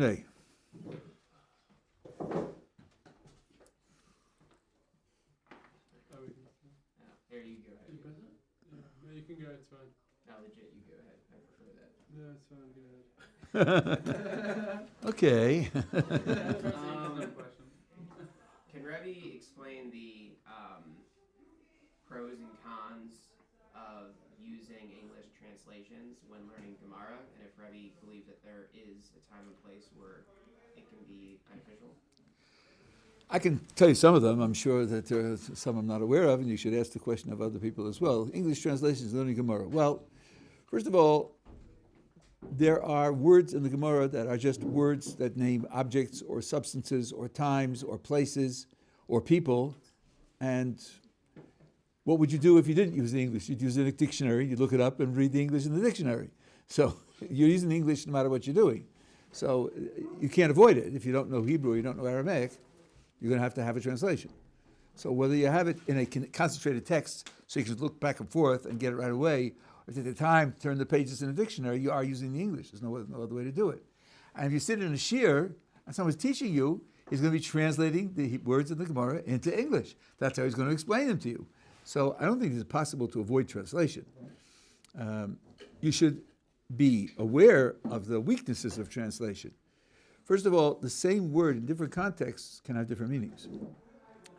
Q&A. There you go ahead. No, you can go, it's fine. No, legit, you go ahead. I prefer that. No, it's fine, go ahead. Okay. Can Rebbe explain the pros and cons of using English translations when learning Gemara, and if Rebbe believes that there is a time and place where it can be beneficial? I can tell you some of them. I'm sure that there are some I'm not aware of, and you should ask the question of other people as well. English translations learning Gemara. Well, first of all, there are words in the Gemara that are just words that name objects or substances or times or places or people. And what would you do if you didn't use the English? You'd use a dictionary, you'd look it up and read the English in the dictionary. So you're using the English no matter what you're doing. So you can't avoid it. If you don't know Hebrew or you don't know Aramaic, you're going to have a translation. So whether you have it in a concentrated text so you can look back and forth and get it right away, or take the time to turn the pages in a dictionary, you are using the English. There's no other way to do it. And if you sit in a shiur and someone's teaching you, he's going to be translating the words of the Gemara into English. That's how he's going to explain them to you. So I don't think it's possible to avoid translation. You should be aware of the weaknesses of translation. First of all, the same word in different contexts can have different meanings.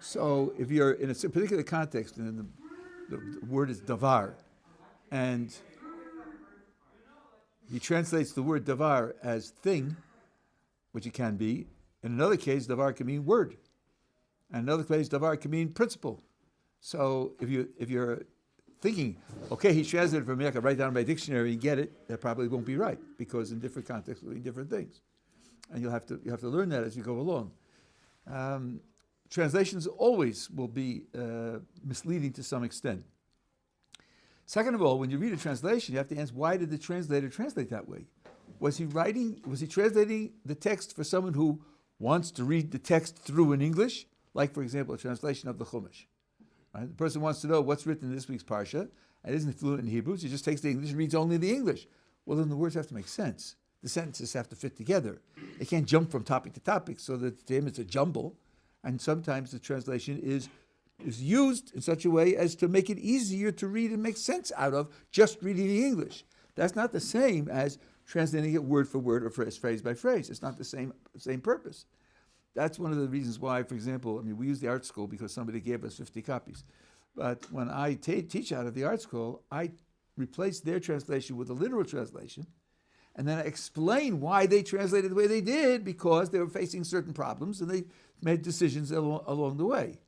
So if you're in a particular context and the word is davar, and he translates the word davar as thing, which it can be. In another case, davar can mean word. And in another case, davar can mean principle. So if you're thinking, okay, he translated for me, I can write down my dictionary and get it, that probably won't be right, because in different contexts it'll mean different things. And you have to learn that as you go along. Translations always will be misleading to some extent. Second of all, when you read a translation, you have to ask, why did the translator translate that way? Was he translating the text for someone who wants to read the text through in English? Like, for example, a translation of the Chumash. Right? The person wants to know what's written in this week's Parsha, and isn't fluent in Hebrew, so he just takes the English and reads only the English. Well, then the words have to make sense. The sentences have to fit together. They can't jump from topic to topic, so that to him it's a jumble. And sometimes the translation is used in such a way as to make it easier to read and make sense out of just reading the English. That's not the same as translating it word for word or phrase by phrase. It's not the same purpose. That's one of the reasons why, for example, we use the art school because somebody gave us 50 copies. But when I teach out of the art school, I replace their translation with a literal translation, and then I explain why they translated the way they did, because they were facing certain problems and they made decisions along the way.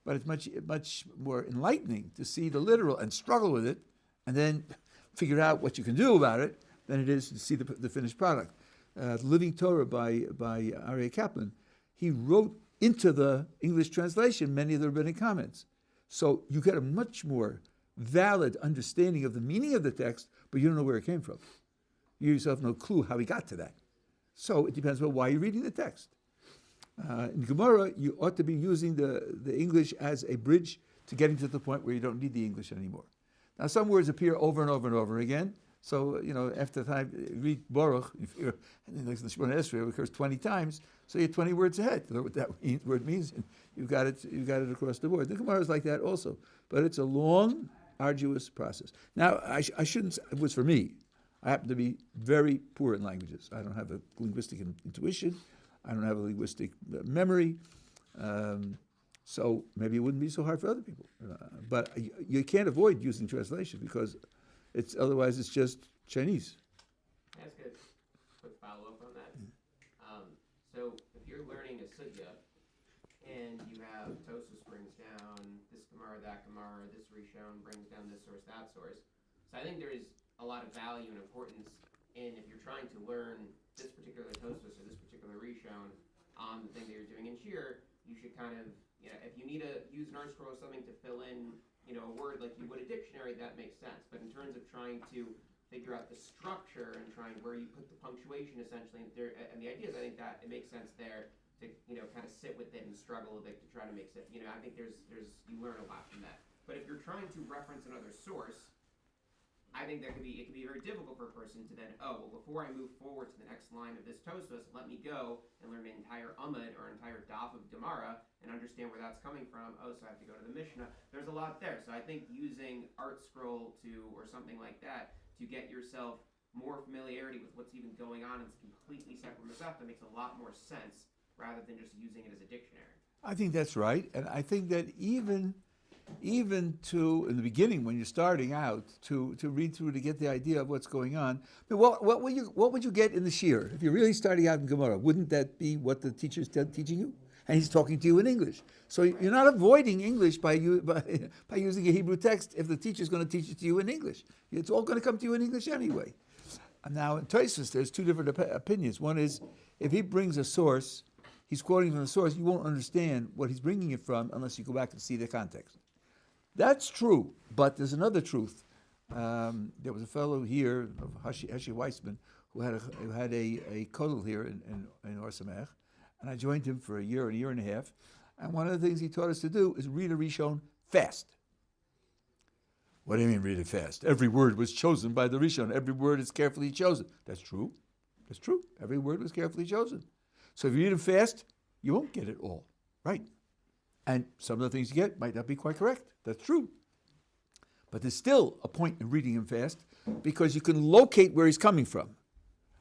But it's much more enlightening to see the literal and struggle with it and then figure out what you can do about it than it is to see the finished product. Living Torah by Aryeh Kaplan, he wrote into the English translation many of the rabbinic comments. So you get a much more valid understanding of the meaning of the text, but you don't know where it came from. You yourself have no clue how he got to that. So it depends on why you're reading the text. In Gemara, you ought to be using the English as a bridge to getting to the point where you don't need the English anymore. Now, some words appear over and over and over again. So, after the time, read Baruch, and then the Shemona Esrei occurs 20 times, so you're 20 words ahead. You know what that word means, and you've got it across the board. The Gemara is like that also. But it's a long, arduous process. Now, I shouldn't, it was for me. I happen to be very poor in languages. I don't have a linguistic intuition. I don't have a linguistic memory. So maybe it wouldn't be so hard for other people. But you can't avoid using translation because otherwise it's just Chinese. That's good. Quick follow-up on that. So if you're learning a sugya and you have Tosfos brings down this Gemara, that Gemara, this rishon brings down this source, that source. So I think there is a lot of value and importance in, if you're trying to learn this particular Tosfos or this particular rishon on the thing that you're doing in shiur, you should kind of, if you need to use an art scroll or something to fill in, a word like you would a dictionary, that makes sense. But in terms of trying to figure out the structure and trying where you put the punctuation essentially, and the ideas, I think that it makes sense there to, kind of sit with it and struggle a bit to try to make sense. I think there's you learn a lot from that. But if you're trying to reference another source, I think it could be very difficult for a person to then, before I move forward to the next line of this Tosfos, let me go and learn an entire Amud or entire Daf of Gemara and understand where that's coming from. So I have to go to the Mishnah. There's a lot there. So I think using Art Scroll or something like that to get yourself more familiarity with what's even going on, it's completely separate from Masechta, makes a lot more sense rather than just using it as a dictionary. I think that's right, and I think that even to in the beginning when you're starting out to read through to get the idea of what's going on. I mean, what would you get in the shir if you're really starting out in Gemara? Wouldn't that be what the teacher's teaching you? And he's talking to you in English. So you're not avoiding English by using a Hebrew text if the teacher's going to teach it to you in English. It's all going to come to you in English anyway. And now in Tosfos, there's two different opinions. One is if he brings a source, he's quoting from the source, you won't understand what he's bringing it from unless you go back and see the context. That's true, but there's another truth. There was a fellow here, Heshi Weissman, who had a kotel here in Ohr Somayach, and I joined him for a year and a half. And one of the things he taught us to do is read a rishon fast. What do you mean read it fast? Every word was chosen by the rishon. Every word is carefully chosen. That's true. That's true. Every word was carefully chosen. So if you read it fast, you won't get it all, right? And some of the things you get might not be quite correct. That's true. But there's still a point in reading him fast because you can locate where he's coming from.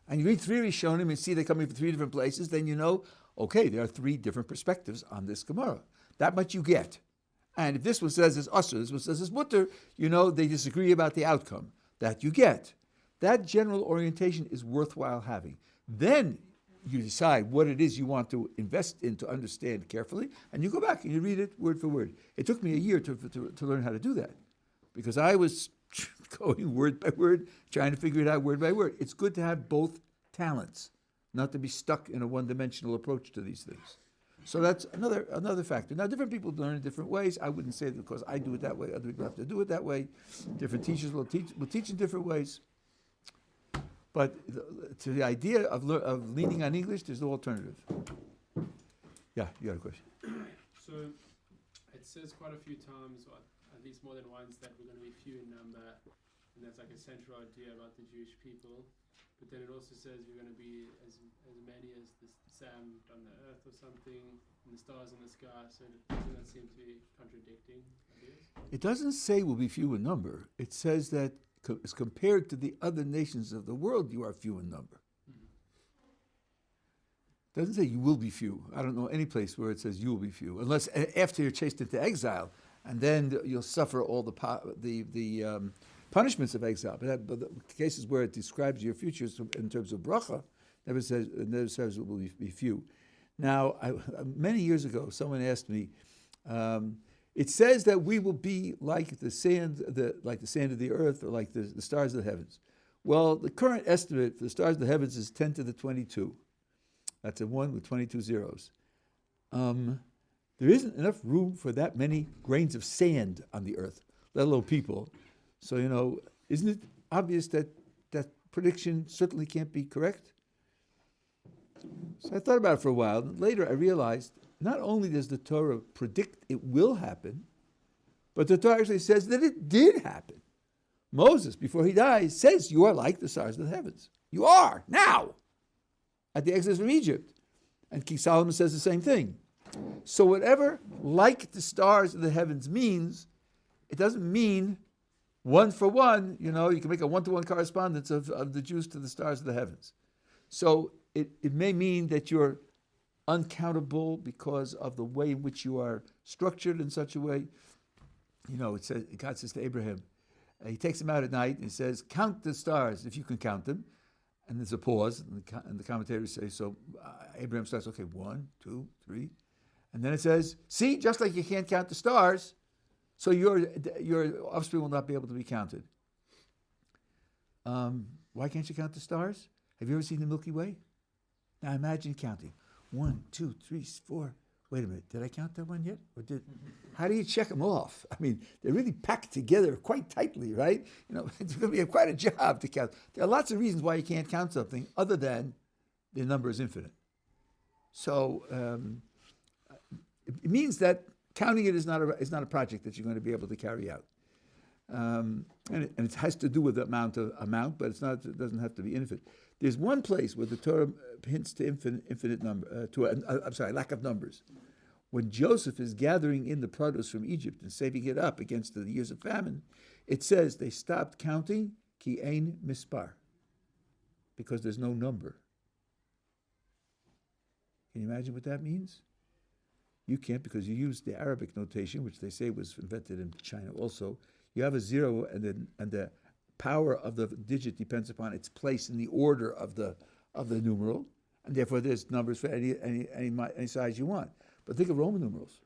And you read three rishonim and see they're coming from three different places, then you know, okay, there are three different perspectives on this Gemara. That much you get. And if this one says it's usher, this one says it's mutter, you know they disagree about the outcome. That you get. That general orientation is worthwhile having. Then you decide what it is you want to invest in to understand carefully, and you go back and you read it word for word. It took me a year to learn how to do that, because I was going word by word, trying to figure it out word by word. It's good to have both talents, not to be stuck in a one-dimensional approach to these things. So that's another factor. Now, different people learn in different ways. I wouldn't say that because I do it that way, other people have to do it that way. Different teachers will teach in different ways. But to the idea of leaning on English, there's no alternative. Yeah, you got a question? So it says quite a few times, or at least more than once, that we're going to be few in number, and that's like a central idea about the Jewish people. But then it also says we're going to be as many as the sand on the earth or something, and the stars in the sky. So doesn't that seem to be contradicting ideas? It doesn't say we'll be few in number. It says that as compared to the other nations of the world, you are few in number. It doesn't say you will be few. I don't know any place where it says you will be few, unless after you're chased into exile, and then you'll suffer all the punishments of exile. But the cases where it describes your futures in terms of bracha, never says it will be few. Now, many years ago, someone asked me. It says that we will be like the sand, of the earth, or like the stars of the heavens. Well, the current estimate for the stars of the heavens is 10 to the 22. That's a 1 with 22 zeros. There isn't enough room for that many grains of sand on the earth, let alone people. So, isn't it obvious that that prediction certainly can't be correct? So I thought about it for a while, and later I realized not only does the Torah predict it will happen, but the Torah actually says that it did happen. Moses, before he dies, says, you are like the stars of the heavens. You are, now, at the exodus from Egypt. And King Solomon says the same thing. So whatever like the stars of the heavens means, it doesn't mean one for one. You can make a one-to-one correspondence of the Jews to the stars of the heavens. So it may mean that you're uncountable because of the way in which you are structured in such a way. It says, God says to Abraham, he takes him out at night and he says, count the stars if you can count them. And there's a pause, and the commentators say, so Abraham starts, okay, 1, 2, 3. And then it says, see, just like you can't count the stars, so your offspring will not be able to be counted. Why can't you count the stars? Have you ever seen the Milky Way? Now imagine counting. 1, 2, 3, 4. Wait a minute, did I count that one yet? How do you check them off? I mean, they're really packed together quite tightly, right? It's going to be quite a job to count. There are lots of reasons why you can't count something other than the number is infinite. So it means that counting it is not a project that you're going to be able to carry out. And it has to do with the amount, but it doesn't have to be infinite. There's one place where the Torah hints to infinite number, lack of numbers. When Joseph is gathering in the produce from Egypt and saving it up against the years of famine, it says they stopped counting ki ein mispar, because there's no number. Can you imagine what that means? You can't, because you use the Arabic notation, which they say was invented in China also. You have a zero, and the power of the digit depends upon its place in the order of the numeral, and therefore there's numbers for any size you want. But think of Roman numerals.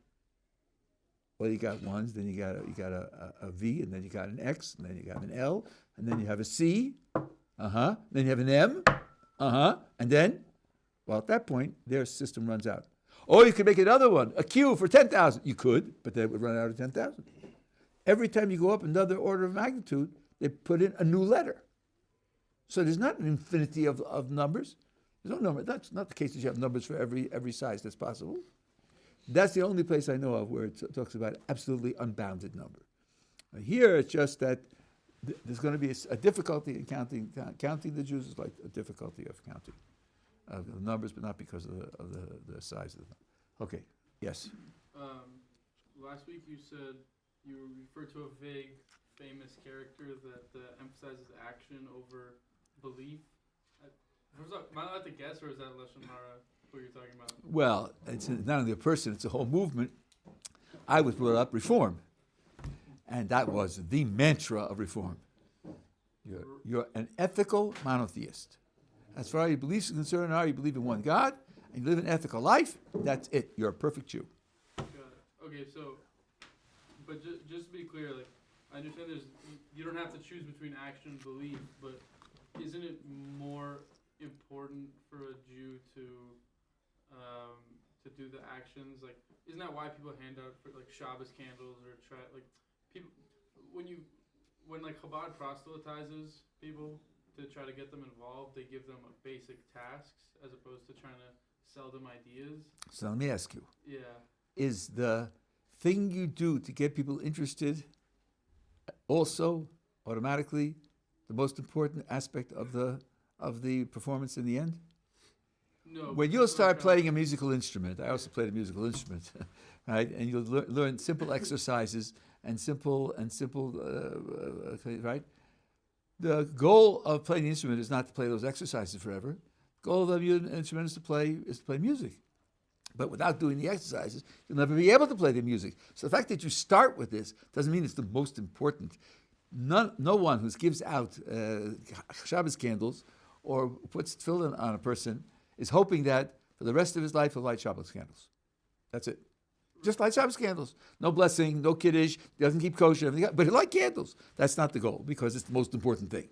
Well, you got ones, then you got a V, and then you got an X, and then you got an L, and then you have a C, then you have an M, and then, well, at that point, their system runs out. Or you could make another one, a Q for 10,000. You could, but then it would run out of 10,000. Every time you go up another order of magnitude, they put in a new letter. So there's not an infinity of numbers. There's no number. That's not the case that you have numbers for every size that's possible. That's the only place I know of where it talks about absolutely unbounded number. Here, it's just that there's going to be a difficulty in counting the Jews is like a difficulty of counting the numbers, but not because of the size of them. Okay, yes? Last week you said you referred to a vague, famous character that emphasizes action over belief. Am I allowed to guess, or is that lashon hara? What you're talking about? Well, it's not only a person, it's a whole movement. I was brought up Reform, and that was the mantra of Reform. You're an ethical monotheist. As far as your beliefs are concerned, you believe in one God, and you live an ethical life, that's it. You're a perfect Jew. Got it. Okay, so, but just to be clear, like, I understand you don't have to choose between action and belief, but isn't it more important for a Jew to do the actions? Like, isn't that why people hand out like Shabbos candles or people when like Chabad proselytizes people to try to get them involved, they give them basic tasks as opposed to trying to sell them ideas. So let me ask you. Yeah. Is the thing you do to get people interested also automatically the most important aspect of the performance in the end? No. When you'll start playing a musical instrument, I also played a musical instrument, right? And you'll learn simple exercises and simple, right? The goal of playing the instrument is not to play those exercises forever. The goal of the instrument is to play music. But without doing the exercises, you'll never be able to play the music. So the fact that you start with this doesn't mean it's the most important. No one who gives out Shabbos candles or puts tefillin on a person is hoping that for the rest of his life he'll light Shabbos candles. That's it. Just light Shabbos candles. No blessing, no kiddush, doesn't keep kosher, everything else, but he'll light candles. That's not the goal, because it's the most important thing.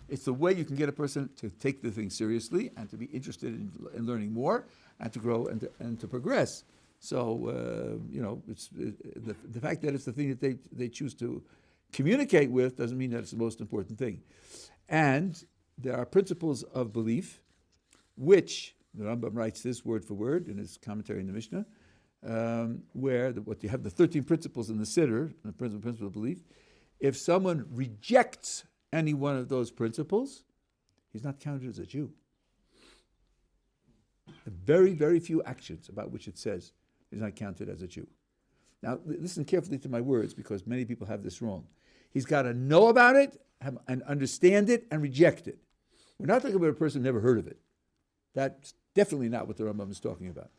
It's the way you can get a person to take the thing seriously and to be interested in learning more and to grow and to progress. So, it's the fact that it's the thing that they choose to communicate with doesn't mean that it's the most important thing. And there are principles of belief, which the Rambam writes this word for word in his commentary in the Mishnah, where you have the 13 principles in the Siddur, the principle of belief. If someone rejects any one of those principles, he's not counted as a Jew. Very, very few actions about which it says he's not counted as a Jew. Now, listen carefully to my words, because many people have this wrong. He's got to know about it and understand it and reject it. We're not talking about a person who never heard of it. That's definitely not what the Rambam is talking about.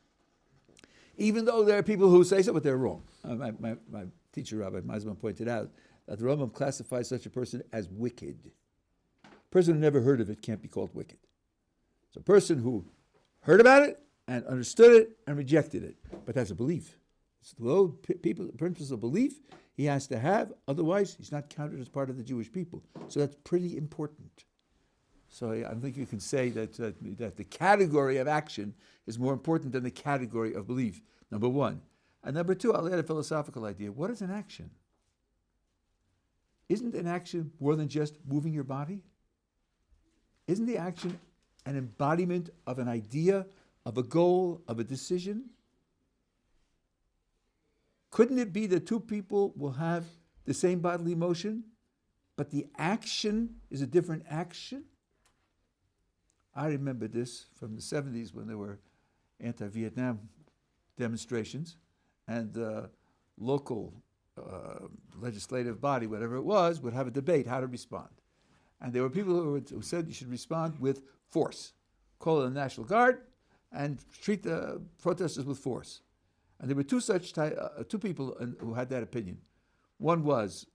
Even though there are people who say so, but they're wrong. My teacher, Rabbi Meisman, pointed out that the Rambam classifies such a person as wicked. A person who never heard of it can't be called wicked. It's a person who heard about it and understood it and rejected it. But that's a belief. It's the principles of belief he has to have, otherwise he's not counted as part of the Jewish people. So that's pretty important. So I think you can say that the category of action is more important than the category of belief, number one. And number two, I'll add a philosophical idea. What is an action? Isn't an action more than just moving your body? Isn't the action an embodiment of an idea, of a goal, of a decision? Couldn't it be that two people will have the same bodily motion, but the action is a different action. I remember this from the 70s when there were anti-Vietnam demonstrations, and the local legislative body, whatever it was, would have a debate how to respond. And there were people who said you should respond with force. Call in the National Guard and treat the protesters with force. And there were two people who had that opinion. One was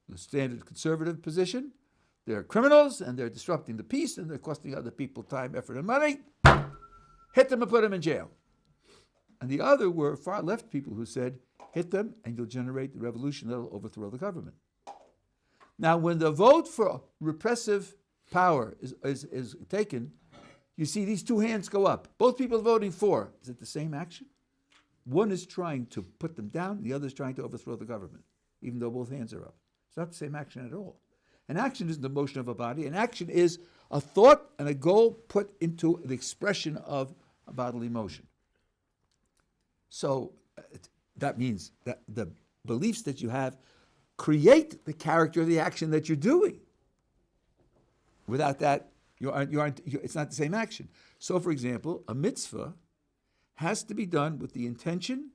the standard conservative position. They're criminals and they're disrupting the peace and they're costing other people time, effort, and money. Hit them and put them in jail. And the other were far left people who said, hit them and you'll generate the revolution that'll overthrow the government. Now, when the vote for repressive power is taken, you see these two hands go up. Both people voting for. Is it the same action? One is trying to put them down, the other is trying to overthrow the government, even though both hands are up. It's not the same action at all. An action isn't the motion of a body. An action is a thought and a goal put into the expression of a bodily motion. So that means that the beliefs that you have create the character of the action that you're doing. Without that, it's not the same action. So, for example, a mitzvah has to be done with the intention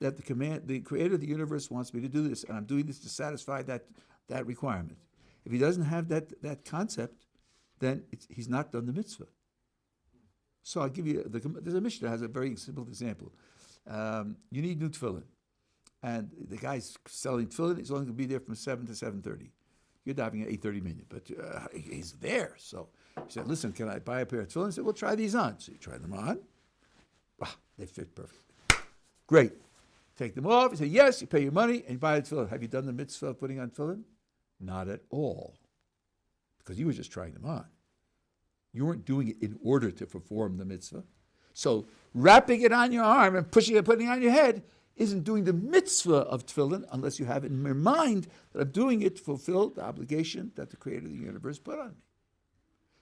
that the creator of the universe wants me to do this, and I'm doing this to satisfy that requirement. If he doesn't have that concept, then he's not done the mitzvah. So I'll give you, there's a Mishnah that has a very simple example. You need new tefillin. And the guy's selling tefillin, he's only going to be there from 7 to 7:30. You're diving at 8:30 minutes, but he's there. So he said, listen, can I buy a pair of tefillin? He said, well, try these on. So you try them on. Wow, they fit perfectly. Great. Take them off. He said, yes, you pay your money and you buy a tefillin. Have you done the mitzvah of putting on tefillin? Not at all. Because you were just trying them on. You weren't doing it in order to perform the mitzvah. So wrapping it on your arm and pushing it, putting it on your head isn't doing the mitzvah of tefillin unless you have it in your mind that I'm doing it to fulfill the obligation that the creator of the universe put on me.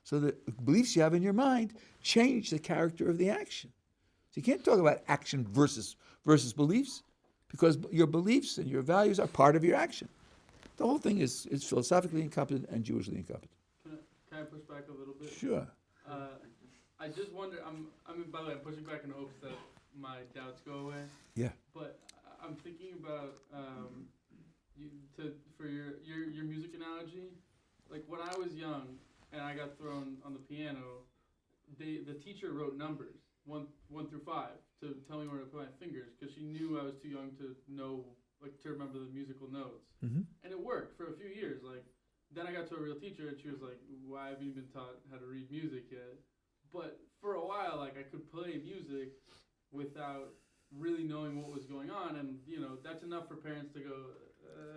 So the beliefs you have in your mind change the character of the action. So you can't talk about action versus beliefs, because your beliefs and your values are part of your action. The whole thing is philosophically incompetent and Jewishly incompetent. Can I push back a little bit? Sure. I just wonder, by the way, I'm pushing back in hopes that my doubts go away. Yeah. But I'm thinking about, for your music analogy, like when I was young and I got thrown on the piano, the teacher wrote numbers, 1 through 5, to tell me where to put my fingers, because she knew I was too young to know, to remember the musical notes. Mm-hmm. And it worked for a few years. Then I got to a real teacher, and she was like, why haven't you been taught how to read music yet? But for a while, I could play music without really knowing what was going on, and that's enough for parents to go.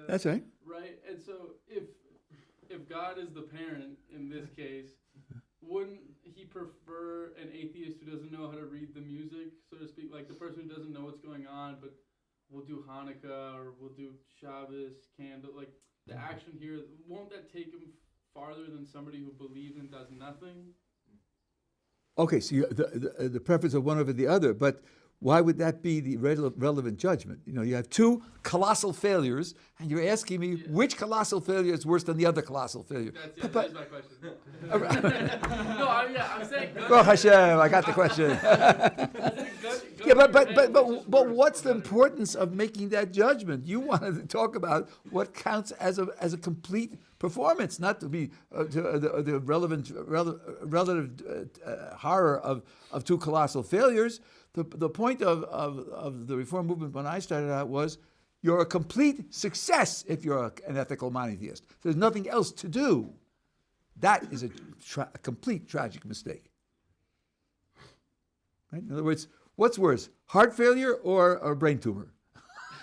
That's right. Right, and so if God is the parent in this case, wouldn't He prefer an atheist who doesn't know how to read the music, so to speak, like the person who doesn't know what's going on, but we'll do Hanukkah or we'll do Shabbos candle, like the action here? Won't that take him farther than somebody who believes and does nothing? Okay, so the preference of one over the other, but why would that be the relevant judgment? You have two colossal failures, and you're asking me which colossal failure is worse than the other colossal failure. That's my question. I'm saying good. Baruch Hashem, I got the question. Yeah, but what's the importance of making that judgment? You wanted to talk about what counts as a complete performance, not to be the relative horror of two colossal failures. The point of the Reform movement when I started out was you're a complete success if you're an ethical monotheist. There's nothing else to do. That is a complete tragic mistake. Right? In other words, what's worse, heart failure or a brain tumor?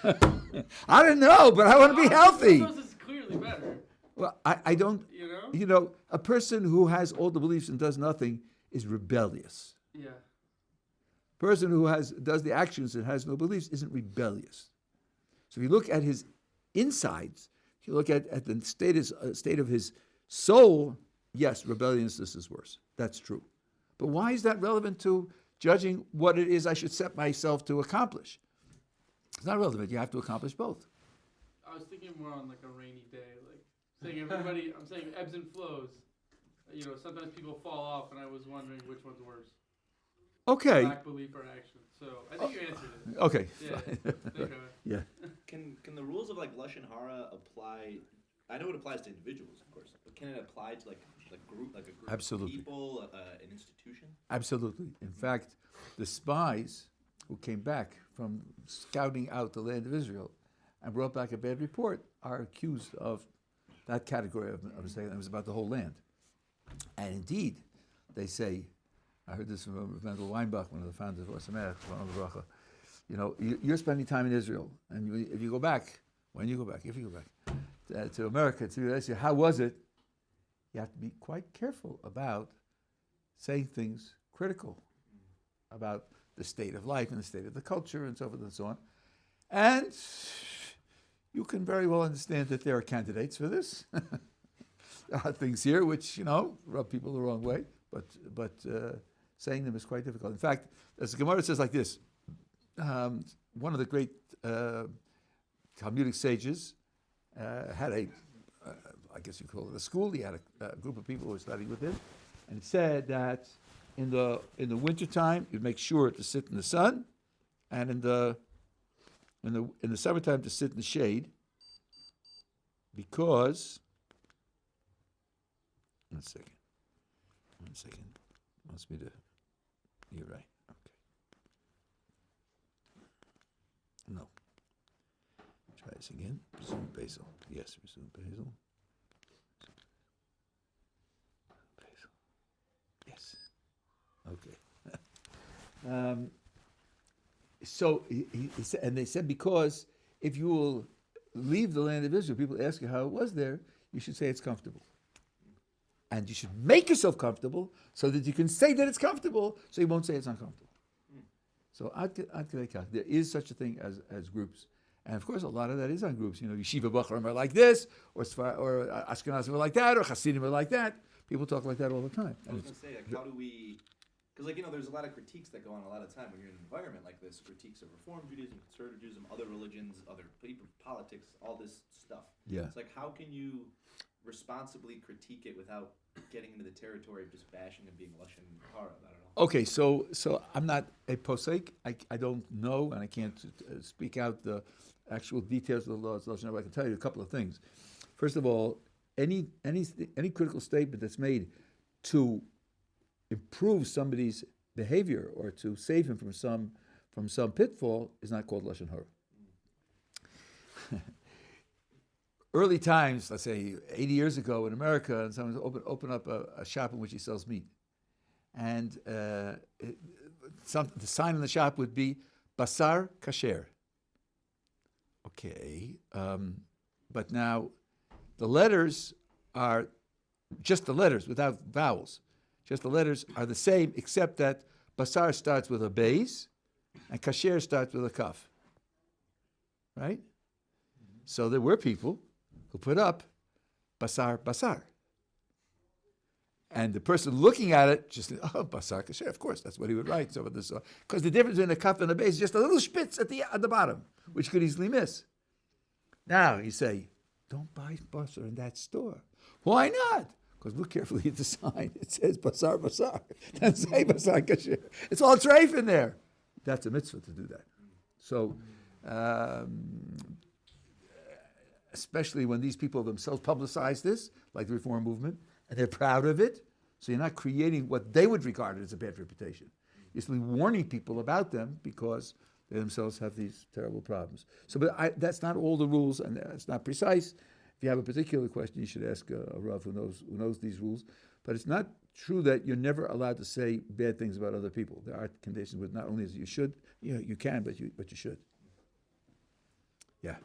I don't know, but I want to be healthy. This is clearly better. Well, I don't, a person who has all the beliefs and does nothing is rebellious. Yeah. Person who does the actions and has no beliefs isn't rebellious. So if you look at his insides, if you look at the state of his soul, yes, rebelliousness is worse. That's true. But why is that relevant to judging what it is I should set myself to accomplish? It's not relevant. You have to accomplish both. I was thinking more on a rainy day, saying everybody. I'm saying ebbs and flows. Sometimes people fall off, and I was wondering which one's worse. Okay. Lack belief or action. So I think you answered it. Okay. Yeah. Thank you. Yeah. Can the rules of like lashon hara apply? I know it applies to individuals, of course, but can it apply to like a group Absolutely. of people, an institution? Absolutely. In fact, the spies who came back from scouting out the land of Israel and brought back a bad report are accused of that category of mistake. It was about the whole land. And indeed, they say, I heard this from Mendel Weinbach, one of the founders of Ohr Somayach, you're spending time in Israel, and if you go back, to America, to ask you, how was it? You have to be quite careful about saying things critical about the state of life and the state of the culture and so forth and so on. And you can very well understand that there are candidates for this. There are things here which, rub people the wrong way, but saying them is quite difficult. In fact, as the Gemara says like this, one of the great Talmudic sages had I guess you call it a school. He had a group of people who were studying with him, and it said that in the wintertime you'd make sure to sit in the sun, and in the summertime to sit in the shade, because one second. Wants me to. You're right. Okay. No. Try this again. Resume basil. Yes, resume basil. Basil. Yes. Okay. So he said, and they said, because if you will leave the land of Israel, people ask you how it was there, you should say it's comfortable. And you should make yourself comfortable so that you can say that it's comfortable, so you won't say it's uncomfortable. So there is such a thing as groups. And of course, a lot of that is on groups. Yeshivat Ohr are like this, or Ashkenazim are like that, or Hasidim are like that. People talk like that all the time. I was going to say, how do we... Because, there's a lot of critiques that go on a lot of time when you're in an environment like this. Critiques of Reform Judaism, Conservative Judaism, other religions, other people, politics, all this stuff. Yeah. It's like, how can you responsibly critique it without getting into the territory of just bashing and being lashon hara? I don't know. Okay, so I'm not a posek. I don't know, and I can't speak out the actual details of the laws. I can tell you a couple of things. First of all, any critical statement that's made to improve somebody's behavior or to save him from some pitfall is not called lashon hara. Early times, let's say 80 years ago in America, and someone opened up a shop in which he sells meat, and the sign in the shop would be basar kasher. Okay, but now the letters are just the letters without vowels. Just the letters are the same, except that basar starts with a base and kasher starts with a kaf. Right? So there were people who put up basar. And the person looking at it just said, basar kasher, of course, that's what he would write. So this, because the difference between a kaf and a base is just a little spitz at the bottom, which could easily miss. Now you say, don't buy basar in that store. Why not? Because look carefully at the sign. It says basar. It doesn't say basar kasher. It's all treif in there. That's a mitzvah to do that. So, especially when these people themselves publicize this, like the Reform movement, and they're proud of it, so you're not creating what they would regard as a bad reputation. You're simply warning people about them because they themselves have these terrible problems. So, but that's not all the rules, and it's not precise. If you have a particular question, you should ask a Rav who knows these rules. But it's not true that you're never allowed to say bad things about other people. There are conditions with not only as you should, you can, but you should. Yeah.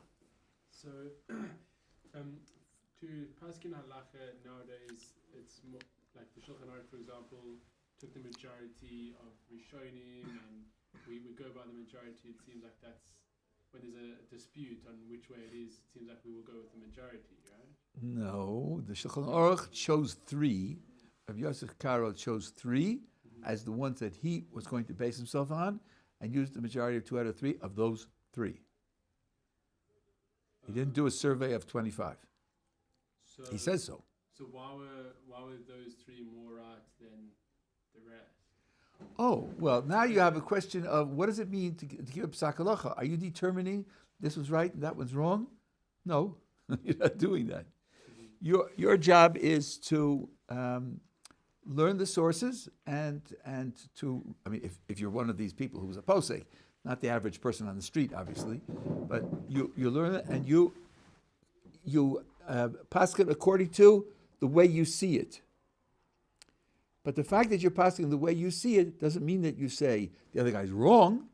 So, to paskin halacha nowadays, it's more like the Shulchan Aruch, for example, took the majority of rishonim, and we go by the majority. It seems like that's when there's a dispute on which way it is. It seems like we will go with the majority, right? No, the Shulchan Aruch chose three. Rabbi Yosef Karo chose three as the ones that he was going to base himself on, and used the majority of 2 out of 3 of those 3. He didn't do a survey of 25. So So He says so. So why were those three more right than the rest? Oh, well, now you have a question of what does it mean to give a psak halacha? Are you determining this was right and that one's wrong? No, you're not doing that. Your job is to learn the sources and to, I mean, if you're one of these people who's a posek, not the average person on the street, obviously, but you learn it and you paskin according to the way you see it. But the fact that you're paskin the way you see it doesn't mean that you say the other guy's wrong.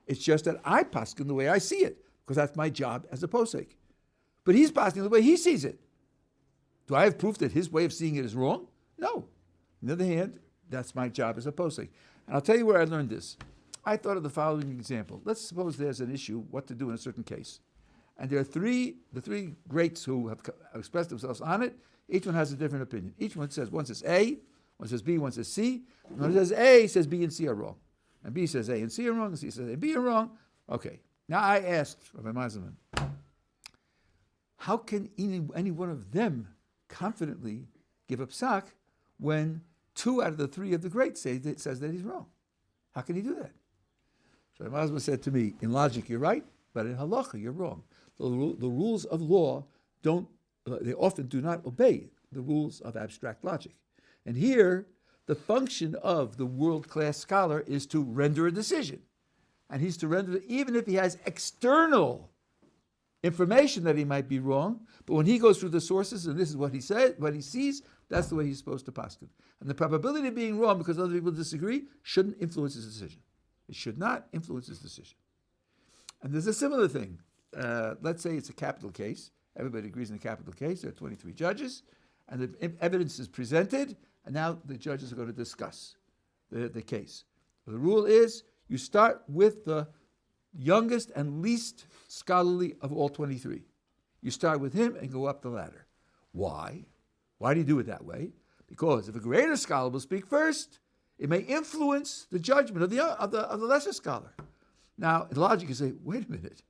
It's just that I paskin the way I see it, because that's my job as a posek. But he's paskin the way he sees it. Do I have proof that his way of seeing it is wrong? No. On the other hand, that's my job as a posek. And I'll tell you where I learned this. I thought of the following example. Let's suppose there's an issue, what to do in a certain case. And there are the three greats who have expressed themselves on it. Each one has a different opinion. Each one says A, one says B, one says C. One says A, says B and C are wrong. And B says A and C are wrong, and C says A and B are wrong. Okay. Now I asked Rabbi Mazelman, how can any one of them confidently give a psak when 2 out of the 3 of the greats says that he's wrong? How can he do that? So Rabbi Mazelman said to me, in logic you're right, but in halacha you're wrong. The rules of law they often do not obey the rules of abstract logic. And here, the function of the world-class scholar is to render a decision. And he's to render it even if he has external information that he might be wrong, but when he goes through the sources and this is what he said, what he sees, that's the way he's supposed to paskin. And the probability of being wrong because other people disagree shouldn't influence his decision. It should not influence his decision. And there's a similar thing. Let's say it's a capital case. Everybody agrees in a capital case. There are 23 judges, and the evidence is presented, and now the judges are going to discuss the case. The rule is you start with the youngest and least scholarly of all 23. You start with him and go up the ladder. Why? Why do you do it that way? Because if a greater scholar will speak first, it may influence the judgment of the lesser scholar. Now, in logic, you say, wait a minute.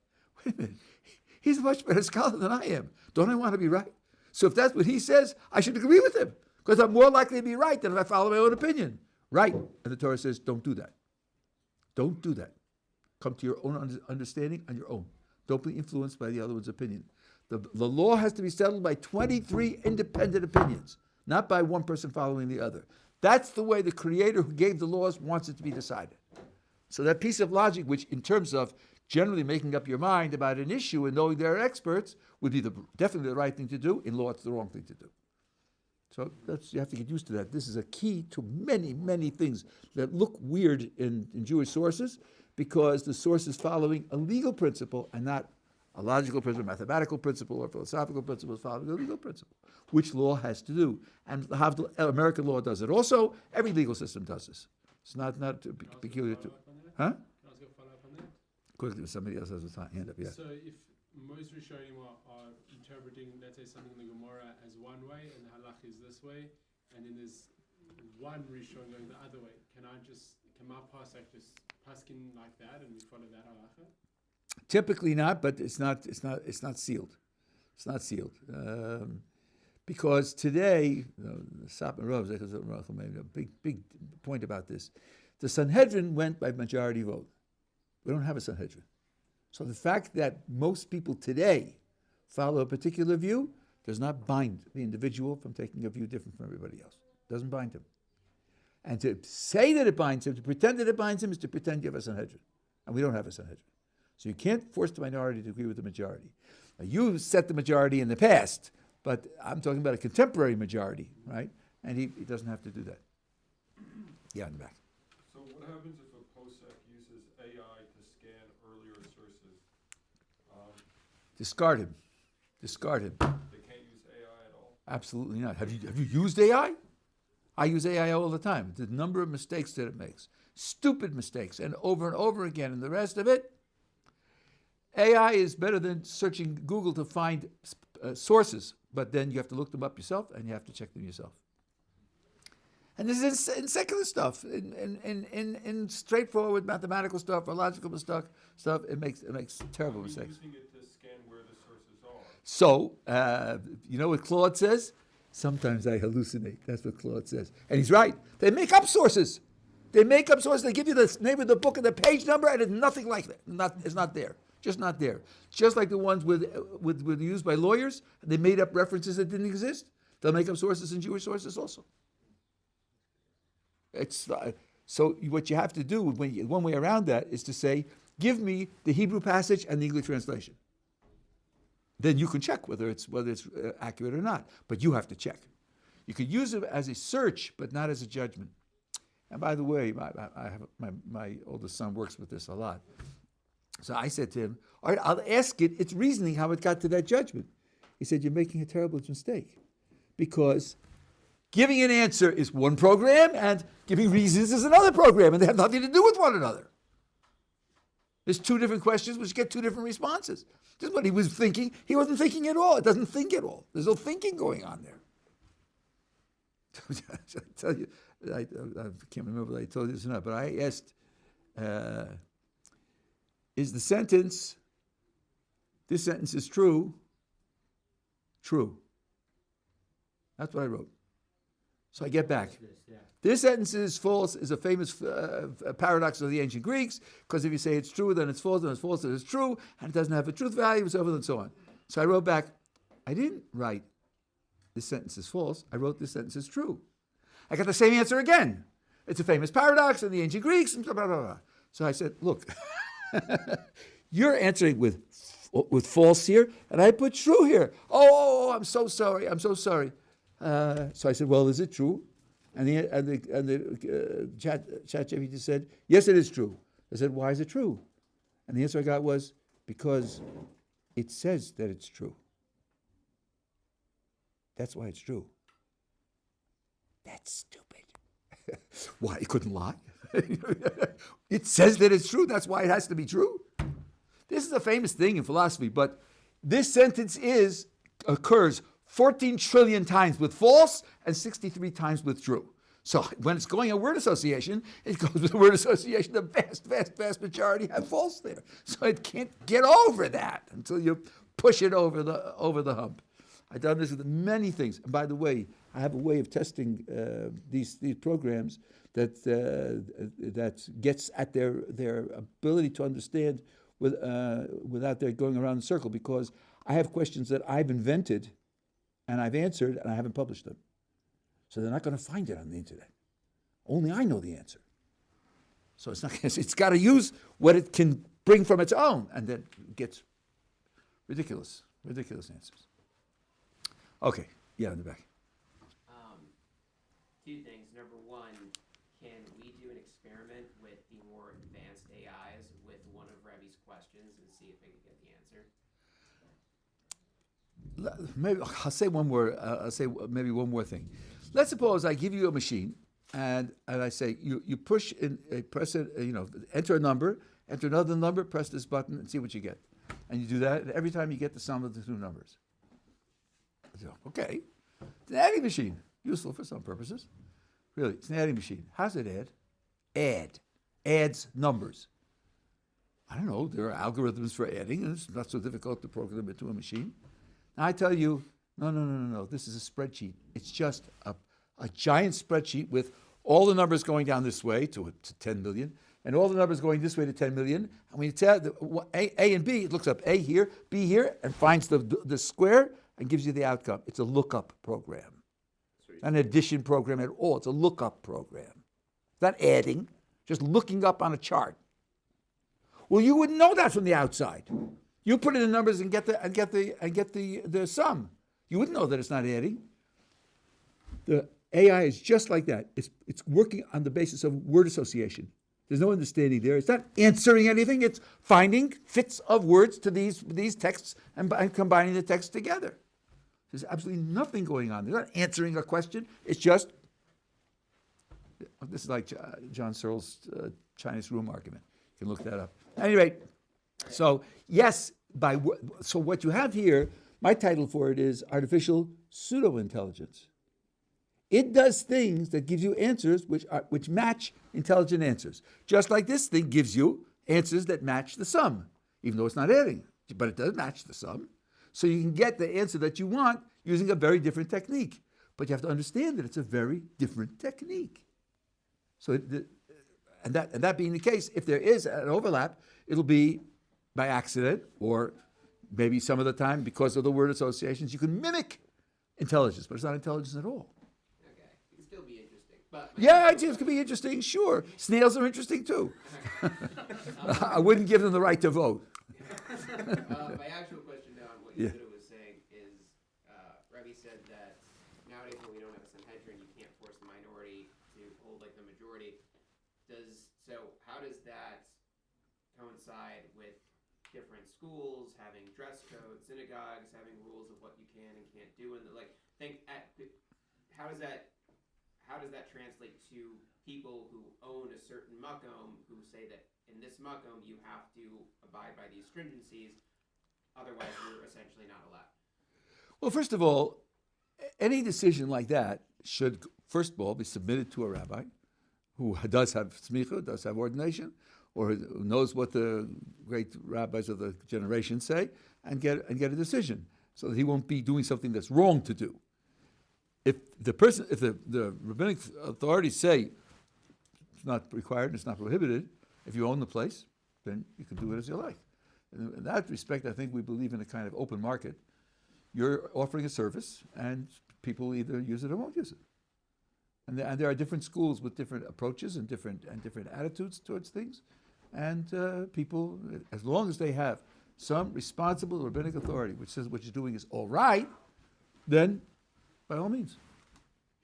He's a much better scholar than I am. Don't I want to be right? So if that's what he says, I should agree with him, because I'm more likely to be right than if I follow my own opinion. Right. And the Torah says, don't do that. Don't do that. Come to your own understanding on your own. Don't be influenced by the other one's opinion. The law has to be settled by 23 independent opinions, not by one person following the other. That's the way the creator who gave the laws wants it to be decided. So that piece of logic, which in terms of generally making up your mind about an issue and knowing there are experts, would be definitely the right thing to do. In law, it's the wrong thing to do. So you have to get used to that. This is a key to many, many things that look weird in Jewish sources, because the source is following a legal principle and not a logical principle, mathematical principle, or philosophical principle. Is following a legal principle, which law has to do. And American law does it. Also, every legal system does this. It's not peculiar to... Huh? Can I ask a follow-up on that? Quickly, somebody else has a hand up, yeah. So if most rishonim are interpreting, let's say, something in the Gemara as one way, and the Halacha is this way, and then there's one rishon going the other way, can my pasek just paskin like that, and we follow that Halacha? Typically not, but it's not sealed. It's not sealed. Because today, Sap and Rav, a big point about this. The Sanhedrin went by majority vote. We don't have a Sanhedrin. So the fact that most people today follow a particular view does not bind the individual from taking a view different from everybody else. It doesn't bind him. And to say that it binds him, to pretend that it binds him, is to pretend you have a Sanhedrin. And we don't have a Sanhedrin. So you can't force the minority to agree with the majority. Now, you set the majority in the past, but I'm talking about a contemporary majority, right? And he doesn't have to do that. Yeah, in the back. So what happens if a posek uses AI to scan earlier sources? Discard him. Discard him. They can't use AI at all? Absolutely not. Have you used AI? I use AI all the time. The number of mistakes that it makes. Stupid mistakes, and over again. And the rest of it, AI is better than searching Google to find sources, but then you have to look them up yourself, and you have to check them yourself. And this is in secular stuff, in straightforward mathematical stuff or logical stuff. It makes terrible mistakes. Using it to scan where the sources are. So, you know what Claude says? Sometimes I hallucinate. That's what Claude says. And he's right. They make up sources. They make up sources. They give you the name of the book and the page number, and it's nothing like that. It's not there. Just not there. Just like the ones with used by lawyers. They made up references that didn't exist. They'll make up sources and Jewish sources also. So what you have to do, one way around that, is to say, give me the Hebrew passage and the English translation. Then you can check whether it's accurate or not. But you have to check. You could use it as a search, but not as a judgment. And by the way, my oldest son works with this a lot. So I said to him, all right, I'll ask it, its reasoning, how it got to that judgment. He said, you're making a terrible mistake. Because giving an answer is one program, and giving reasons is another program, and they have nothing to do with one another. There's two different questions which get two different responses. This is what he was thinking. He wasn't thinking at all. It doesn't think at all. There's no thinking going on there. I tell you, I can't remember whether I told you this or not, but I asked, is the sentence, this sentence is true? True. That's what I wrote. So I get back. This sentence is false is a famous paradox of the ancient Greeks, because if you say it's true, then it's false, then it's true, and it doesn't have a truth value, and so forth and so on. So I wrote back, I didn't write this sentence is false, I wrote this sentence is true. I got the same answer again. It's a famous paradox of the ancient Greeks, and blah, blah, blah, blah. So I said, look, you're answering with false here, and I put true here. Oh, I'm so sorry. So I said, well, is it true? And the ChatGPT said, yes, it is true. I said, why is it true? And the answer I got was, because it says that it's true. That's why it's true. That's stupid. Why? It couldn't lie. It says that it's true. That's why it has to be true. This is a famous thing in philosophy, but this sentence occurs 14 trillion times with false and 63 times with true. So when it's going a word association, it goes with word association. The vast majority have false there. So it can't get over that until you push it over the hump. I've done this with many things. And by the way, I have a way of testing these programs that gets at their ability to understand without their going around in a circle, because I have questions that I've invented and I've answered, and I haven't published them. So they're not going to find it on the internet. Only I know the answer. So it's got to use what it can bring from its own, and then it gets ridiculous answers. Okay, yeah, in the back. Two things. Number one, can we do an experiment with the more advanced AIs with one of Rebbe's questions and see if they can get the answer? Maybe I'll say one more. Maybe one more thing. Let's suppose I give you a machine, and I say you push in, press it. Enter a number, enter another number, press this button, and see what you get. And you do that, and every time you get the sum of the two numbers. So, okay, it's an adding machine, useful for some purposes. Really, it's an adding machine. How's it add? Adds numbers. I don't know. There are algorithms for adding, and it's not so difficult to program it to a machine. Now I tell you, no. This is a spreadsheet. It's just a giant spreadsheet with all the numbers going down this way to 10 million, and all the numbers going this way to 10 million. And when you tell A and B, it looks up A here, B here, and finds the square and gives you the outcome. It's a lookup program. It's not an addition program at all. It's a lookup program. It's not adding, just looking up on a chart. Well, you wouldn't know that from the outside. You put in the numbers and get the sum. You wouldn't know that it's not adding. The AI is just like that. It's working on the basis of word association. There's no understanding there. It's not answering anything. It's finding fits of words to these texts and combining the texts together. There's absolutely nothing going on. They're not answering a question. It's just, this is like John Searle's Chinese room argument. You can look that up. At any rate, so yes, so what you have here, my title for it is Artificial Pseudo-Intelligence. It does things that gives you answers which match intelligent answers. Just like this thing gives you answers that match the sum, even though it's not adding, but it does match the sum. So you can get the answer that you want using a very different technique. But you have to understand that it's a very different technique. So, and that being the case, if there is an overlap, it'll be by accident, or maybe some of the time because of the word associations, you can mimic intelligence, but it's not intelligence at all. Okay, it can still be interesting. But Yeah, ideas can be interesting, sure. Snails are interesting too. I wouldn't give them the right to vote. my actual question now on what Yeah. Yehuda was saying is, Rebbe said that nowadays when we don't have a Sanhedrin, you can't force the minority to hold like the majority. How does that coincide with different schools having dress codes, synagogues having rules of what you can and can't do, and how does that translate to people who own a certain makom who say that in this makom you have to abide by these stringencies, otherwise you're essentially not allowed? Well, first of all, any decision like that should, first of all, be submitted to a rabbi who does have smicha, does have ordination, or who knows what the great rabbis of the generation say, and get a decision, so that he won't be doing something that's wrong to do. If the rabbinic authorities say it's not required and it's not prohibited, if you own the place, then you can do it as you like. In that respect, I think we believe in a kind of open market. You're offering a service, and people either use it or won't use it. And there are different schools with different approaches and different attitudes towards things. And people, as long as they have some responsible rabbinic authority which says what you're doing is all right, then by all means.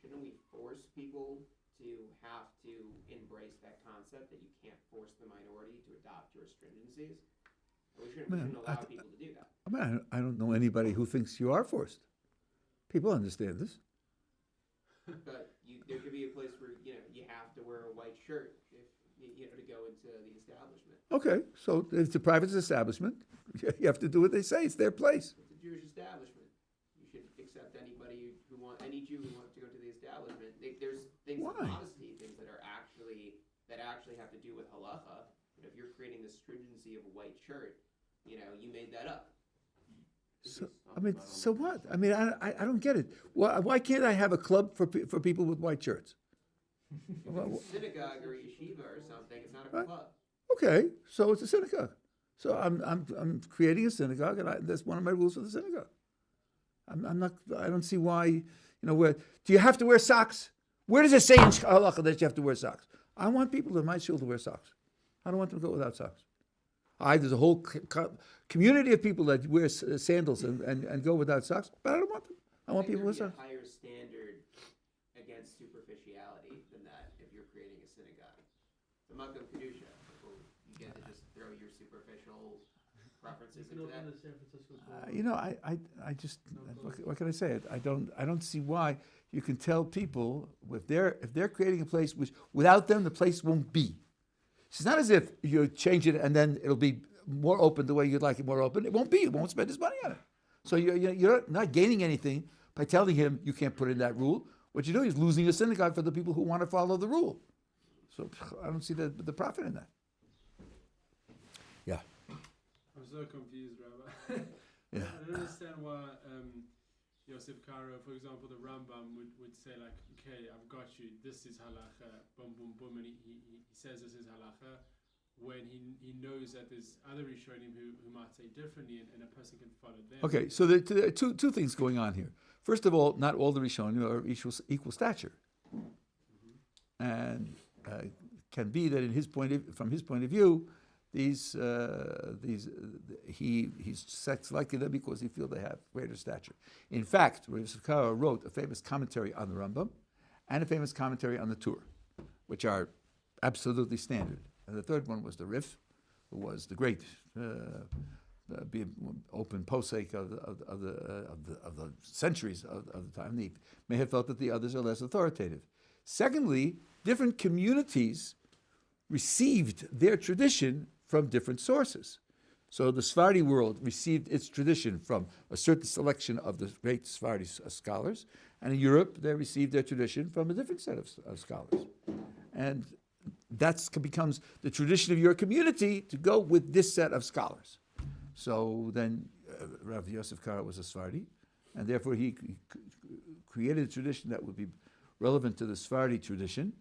Shouldn't we force people to have to embrace that concept that you can't force the minority to adopt your stringencies? We shouldn't allow people to do that. I don't know anybody who thinks you are forced. People understand this. But there could be a place where you have to wear a white shirt if to go into the establishment. Okay, so it's a private establishment. You have to do what they say. It's their place. It's a Jewish establishment. You should accept anybody any Jew who wants to go to the establishment. There's things Why? of modesty, things that actually have to do with halacha. If you're creating the stringency of a white shirt, you made that up. So what? I mean, I don't get it. Why can't I have a club for people with white shirts? Synagogue or yeshiva or something. It's not a Right. club. Okay, so it's a synagogue. So I'm creating a synagogue, and that's one of my rules for the synagogue. I don't see why. Do you have to wear socks? Where does it say in Halacha that you have to wear socks? I want people in my shul to wear socks. I don't want them to go without socks. There's a whole community of people that wear sandals and go without socks, but I don't want them. I want people with There'd socks. be a higher standard against superficiality than that if you're creating a synagogue. The Makom Kedusha, you get to just throw your superficial preferences into that. I just what can I say? I don't see why you can tell people if they're creating a place which without them the place won't be. It's not as if you change it and then it'll be more open the way you'd like it more open. It won't be. It won't spend his money on it. So you're not gaining anything by telling him you can't put in that rule. What you're doing is losing a synagogue for the people who want to follow the rule. So I don't see the profit in that. Yeah. I'm so confused, Rabbi. Yeah. I don't understand why Yosef Karo, for example, the Rambam would say like, okay, I've got you, this is halacha, boom, boom, boom, and he says this is halacha, when he knows that there's other rishonim who might say differently, and a person can follow them. Okay, so there are two things going on here. First of all, not all the rishonim are equal stature, and can be that from his point of view, he's selected them because he feels they have greater stature. In fact, Rabbi Karo wrote a famous commentary on the Rambam and a famous commentary on the Tur, which are absolutely standard. And the third one was the Rif, who was the great open posek of the centuries of the time. He may have felt that the others are less authoritative. Secondly, different communities received their tradition from different sources. So the Sephardi world received its tradition from a certain selection of the great Sephardi scholars, and in Europe they received their tradition from a different set of scholars. And that becomes the tradition of your community to go with this set of scholars. So then Rav Yosef Karo was a Sephardi, and therefore he created a tradition that would be relevant to the Sephardi tradition.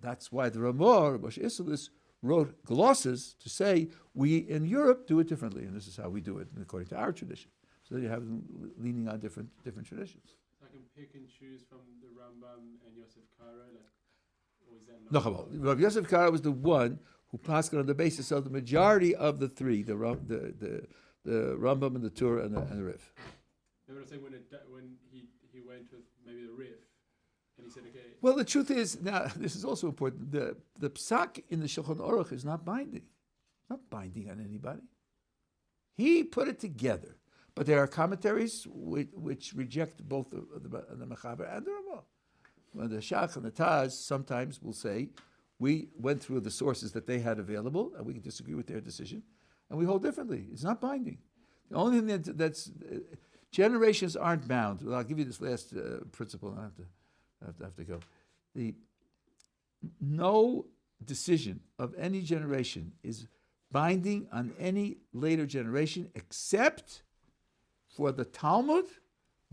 That's why the Ramah, Moshe Isserles, wrote glosses to say, we in Europe do it differently, and this is how we do it according to our tradition. So you have them leaning on different traditions. So I can pick and choose from the Rambam and Yosef Karo, or is that not? No, Rav Yosef Karo was the one who paskined on the basis of the majority of the three, the Rambam and the Torah and the Rif. No, but I'm saying when he went with maybe the Rif, and he said, okay. Well, the truth is, now this is also important. The psak in the Shulchan Aruch is not binding. It's not binding on anybody. He put it together, but there are commentaries which reject both the Mechaber and the Ramah. When the Shach and the Taz sometimes will say, we went through the sources that they had available, and we can disagree with their decision, and we hold differently. It's not binding. The only thing that's generations aren't bound. Well, I'll give you this last principle. I have to go. No decision of any generation is binding on any later generation except for the Talmud,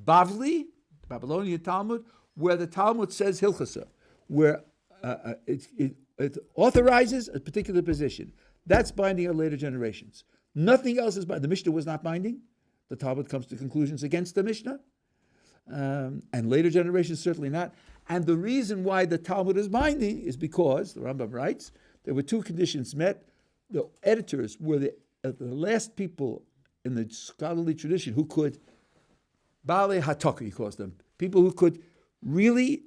Bavli, Babylonian Talmud, where the Talmud says Hilchasa, where it authorizes a particular position. That's binding on later generations. Nothing else is binding. The Mishnah was not binding. The Talmud comes to conclusions against the Mishnah. And later generations certainly not. And the reason why the Talmud is binding is because, the Rambam writes, there were two conditions met. The editors were the last people in the scholarly tradition who could, Baalei Hataka, he calls them, people who could really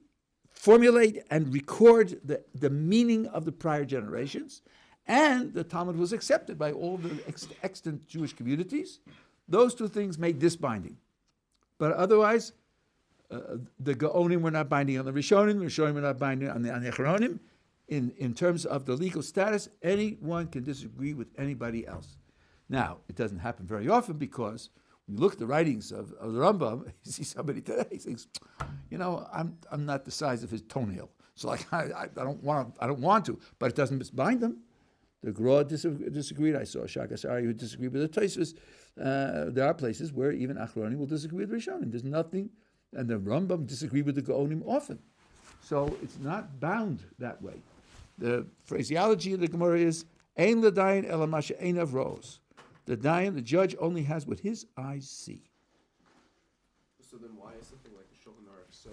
formulate and record the meaning of the prior generations. And the Talmud was accepted by all the extant Jewish communities. Those two things made this binding. But otherwise, the Gaonim were not binding on the rishonim were not binding on the academics. In terms of the legal status, anyone can disagree with anybody else. Now, it doesn't happen very often because when you look at the writings of the Rambam, you see somebody today, he thinks, I'm not the size of his toenail. So I don't want to, but it doesn't bind them. The Gra disagreed. I saw Shakasari who disagreed with the Tosfos. There are places where even Achroni will disagree with Rishonim. There's nothing, and the Rambam disagreed with the Gaonim often. So it's not bound that way. The phraseology of the Gemara is, Ein l'dayin ela ma she'einav ro'os. The dayan, the judge, only has what his eyes see. So then why is something like the Shulchan Aruch so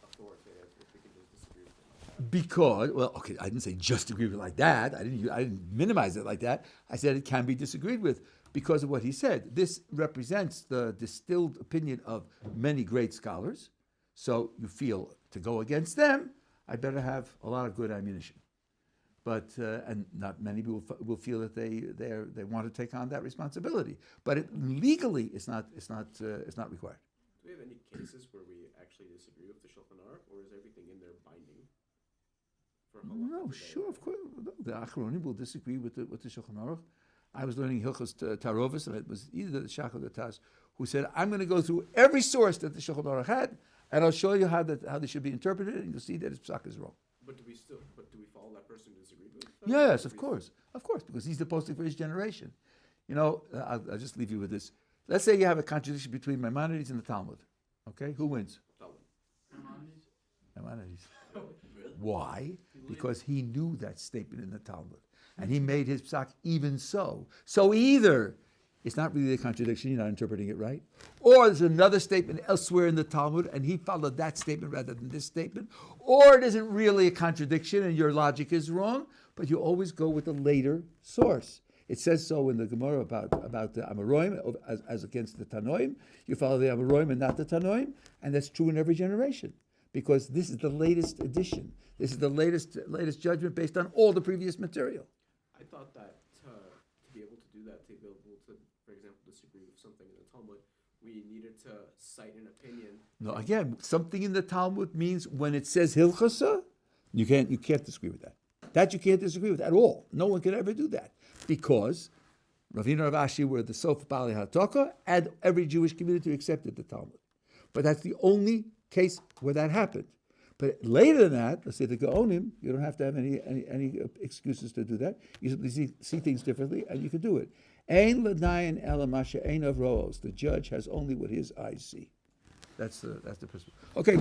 authoritative if we can just disagree with it like that? Because, well, okay, I didn't say just agree with it like that. I didn't minimize it like that. I said it can be disagreed with because of what he said. This represents the distilled opinion of many great scholars. So you feel to go against them, I better have a lot of good ammunition. But and not many people will feel that they want to take on that responsibility. But legally, it's not required. Do we have any cases where we actually disagree with the Shulchan Aruch, or is everything in there binding? For halacha No, today? sure, of course. No, the Achronim will disagree with the Shulchan Aruch. I was learning Hilchos Tarovis, and it was either the Shach or the Taz who said, "I'm going to go through every source that the Shulchan Aruch had, and I'll show you how they should be interpreted, and you'll see that his psak is wrong." But do we follow that person who disagreed with? Yes, of course, because he's the posting for his generation. I'll just leave you with this. Let's say you have a contradiction between Maimonides and the Talmud. Okay, who wins? Talmud. Maimonides. Really? Why? Because he knew that statement in the Talmud, and he made his psak even so. So either it's not really a contradiction, you're not interpreting it right, or there's another statement elsewhere in the Talmud, and he followed that statement rather than this statement, or it isn't really a contradiction, and your logic is wrong, but you always go with the later source. It says so in the Gemara about the Amoraim as against the Tanoim. You follow the Amoraim and not the Tanoim, and that's true in every generation, because this is the latest edition. This is the latest judgment based on all the previous material. I thought that to be able to do that, to be able to, for example, disagree with something in the Talmud, we needed to cite an opinion. No, again, something in the Talmud means when it says Hilchasa, you can't disagree with that. That you can't disagree with at all. No one can ever do that. Because Ravina Rav Ashi were the Sof Baalei Hataka, and every Jewish community accepted the Talmud. But that's the only case where that happened. But later than that, let's say the Gaonim, you don't have to have any excuses to do that. You simply see things differently, and you can do it. Ein l'dayan ela masha ein of roos. The judge has only what his eyes see. That's the principle. Okay,